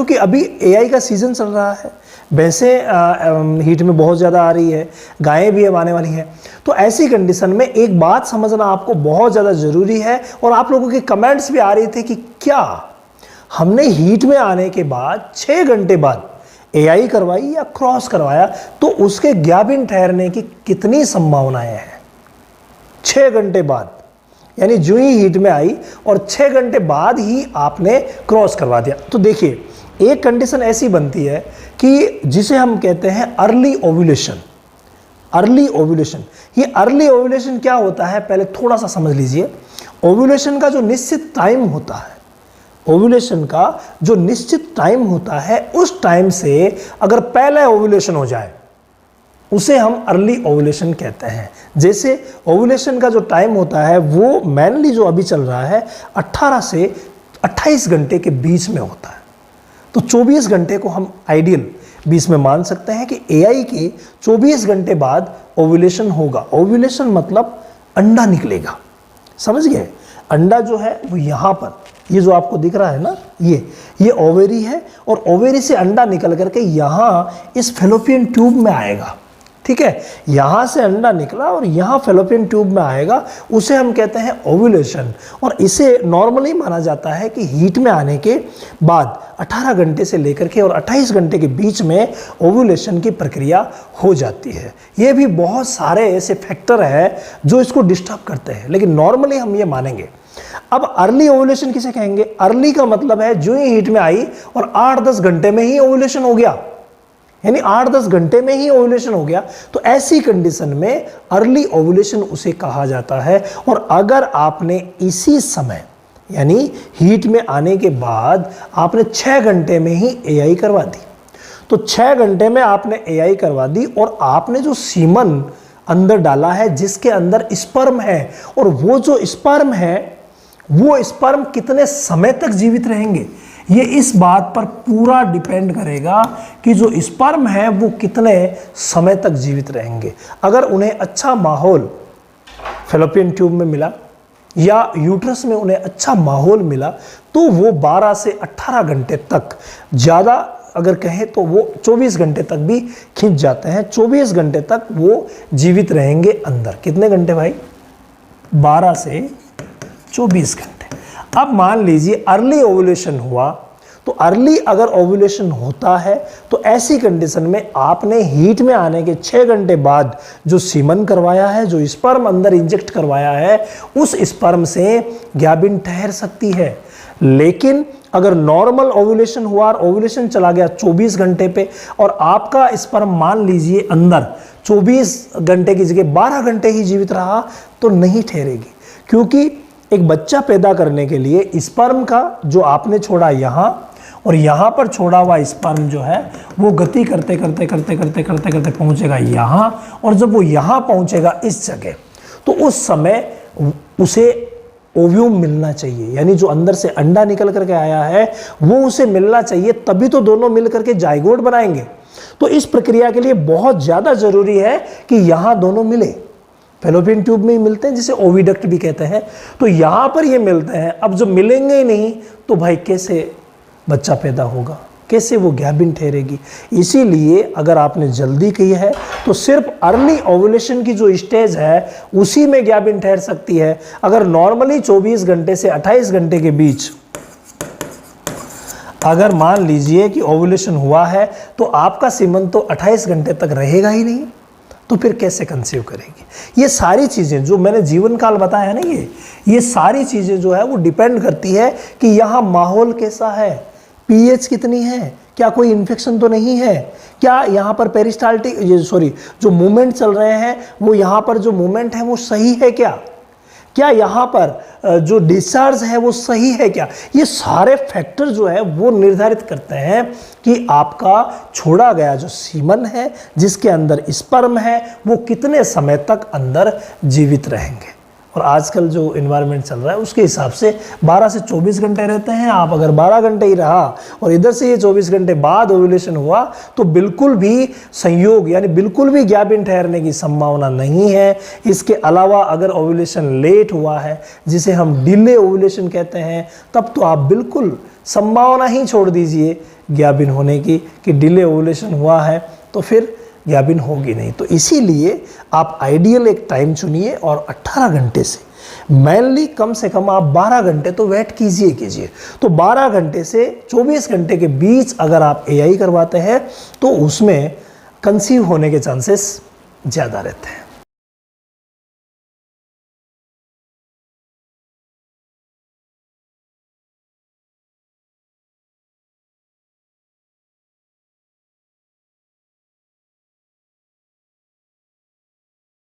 क्योंकि अभी एआई का सीज़न चल रहा है, भैंसें हीट में बहुत ज़्यादा आ रही है, गायें भी अब आने वाली हैं। तो ऐसी कंडीशन में एक बात समझना आपको बहुत ज़्यादा ज़रूरी है, और आप लोगों के कमेंट्स भी आ रहे थे कि क्या हमने हीट में आने के बाद 6 घंटे बाद एआई करवाई या क्रॉस करवाया तो उसके ग्याबिन ठहरने की कितनी संभावनाएं हैं। 6 घंटे बाद, यानी जो ही हीट में आई और 6 घंटे बाद ही आपने क्रॉस करवा दिया। तो देखिए, एक कंडीशन ऐसी बनती है कि जिसे हम कहते हैं अर्ली ओव्यूलेशन। अर्ली ओव्यूलेशन, ये अर्ली ओव्यूलेशन क्या होता है पहले थोड़ा सा समझ लीजिए। ओव्यूलेशन का जो निश्चित टाइम होता है, ओव्यूलेशन का जो निश्चित टाइम होता है, उस टाइम से अगर पहले ओव्यूलेशन हो जाए उसे हम अर्ली ओव्यूलेशन कहते हैं। जैसे ओव्यूलेशन का जो टाइम होता है वो मेनली जो अभी चल रहा है 18 से 28 घंटे के बीच में होता है। तो 24 घंटे को हम आइडियल बीच में मान सकते हैं कि एआई के 24 घंटे बाद ओव्यूलेशन होगा। ओव्यूलेशन मतलब अंडा निकलेगा, समझ गए। अंडा जो है वो यहाँ पर, ये जो आपको दिख रहा है ना, ये ओवेरी है, और ओवेरी से अंडा निकल करके यहाँ इस फैलोपियन ट्यूब में आएगा। ठीक है, यहाँ से अंडा निकला और यहाँ फैलोपियन ट्यूब में आएगा, उसे हम कहते हैं ओव्यूलेशन। और इसे नॉर्मली माना जाता है कि हीट में आने के बाद 18 घंटे से लेकर के और 28 घंटे के बीच में ओव्यूलेशन की प्रक्रिया हो जाती है। ये भी बहुत सारे ऐसे फैक्टर हैं जो इसको डिस्टर्ब करते हैं, लेकिन नॉर्मली हम ये मानेंगे। अब अर्ली ओव्यूलेशन किसे कहेंगे? अर्ली का मतलब है जो ही हीट में आई और 8-10 घंटे में ही ओव्यूलेशन हो गया, यानी 8-10 घंटे में ही ओव्यूलेशन हो गया। तो ऐसी कंडीशन में अर्ली ओव्यूलेशन उसे कहा जाता है। और अगर आपने इसी समय यानी हीट में आने के बाद आपने 6 घंटे में ही एआई करवा दी, तो 6 घंटे में आपने एआई करवा दी और आपने जो सीमन अंदर डाला है जिसके अंदर स्पर्म है, और वो जो स्पर्म है वो स्पर्म कितने समय तक जीवित रहेंगे, ये इस बात पर पूरा डिपेंड करेगा कि जो स्पर्म है वो कितने समय तक जीवित रहेंगे। अगर उन्हें अच्छा माहौल फैलोपियन ट्यूब में मिला या यूट्रस में उन्हें अच्छा माहौल मिला तो वो 12 से 18 घंटे तक, ज़्यादा अगर कहें तो वो 24 घंटे तक भी खींच जाते हैं। 24 घंटे तक वो जीवित रहेंगे अंदर। कितने घंटे भाई? 12 से 24 घंटे। अब मान लीजिए अर्ली ओव्यूलेशन हुआ, तो अर्ली अगर ओव्यूलेशन होता है तो ऐसी कंडीशन में आपने हीट में आने के 6 घंटे बाद जो सीमन करवाया है, जो स्पर्म अंदर इंजेक्ट करवाया है, उस स्पर्म से ग्याबिन ठहर सकती है। लेकिन अगर नॉर्मल ओव्यूलेशन हुआ और ओव्यूलेशन चला गया 24 घंटे पे और आपका स्पर्म मान लीजिए अंदर 24 घंटे की जगह 12 घंटे ही जीवित रहा, तो नहीं ठहरेगी। क्योंकि एक बच्चा पैदा करने के लिए स्पर्म का जो आपने छोड़ा यहाँ और यहाँ पर छोड़ा हुआ स्पर्म जो है वो गति करते करते करते करते करते करते पहुँचेगा यहाँ, और जब वो यहाँ पहुँचेगा इस जगह, तो उस समय उसे ओव्यूम मिलना चाहिए, यानी जो अंदर से अंडा निकल करके आया है वो उसे मिलना चाहिए, तभी तो दोनों मिल करके जाइगोट बनाएंगे। तो इस प्रक्रिया के लिए बहुत ज़्यादा ज़रूरी है कि यहाँ दोनों मिले। फैलोपियन ट्यूब में ही मिलते हैं, जिसे ओविडक्ट भी कहते हैं, तो यहाँ पर ये मिलते हैं। अब जब मिलेंगे ही नहीं तो भाई कैसे बच्चा पैदा होगा, कैसे वो ग्याबिन ठहरेगी। इसीलिए अगर आपने जल्दी की है तो सिर्फ अर्ली ओव्यूलेशन की जो स्टेज है उसी में ग्याबिन ठहर सकती है। अगर नॉर्मली 24 घंटे से 28 घंटे के बीच अगर मान लीजिए कि ओव्यूलेशन हुआ है तो आपका सीमन तो 28 घंटे तक रहेगा ही नहीं, तो फिर कैसे कंसीव करेगी। ये सारी चीज़ें जो मैंने जीवन काल बताया है ना, ये सारी चीज़ें जो है वो डिपेंड करती है कि यहाँ माहौल कैसा है, पीएच कितनी है, क्या कोई इन्फेक्शन तो नहीं है, क्या यहाँ पर पेरिस्टाल्टिक जो मूवमेंट चल रहे हैं वो यहाँ पर जो मूवमेंट है वो सही है क्या यहाँ पर जो डिस्चार्ज है वो सही है क्या। ये सारे फैक्टर जो है वो निर्धारित करते हैं कि आपका छोड़ा गया जो सीमन है जिसके अंदर स्पर्म है वो कितने समय तक अंदर जीवित रहेंगे। और आजकल जो इन्वायरमेंट चल रहा है उसके हिसाब से 12 से 24 घंटे रहते हैं। आप अगर 12 घंटे ही रहा और इधर से ये 24 घंटे बाद ओव्यूलेशन हुआ तो बिल्कुल भी संयोग यानी बिल्कुल भी ग्याबिन ठहरने की संभावना नहीं है। इसके अलावा अगर ओव्यूलेशन लेट हुआ है, जिसे हम डिले ओव्यूलेशन कहते हैं, तब तो आप बिल्कुल संभावना ही छोड़ दीजिए, ज्ञाबिन होने की कि डिले ओवुलेशन हुआ है तो फिर ज्ञाबिन होगी नहीं। तो इसीलिए आप आइडियल एक टाइम चुनिए और 18 घंटे से मेनली कम से कम आप 12 घंटे तो वेट कीजिए। तो 12 घंटे से 24 घंटे के बीच अगर आप एआई करवाते हैं तो उसमें कंसीव होने के चांसेस ज़्यादा रहते हैं।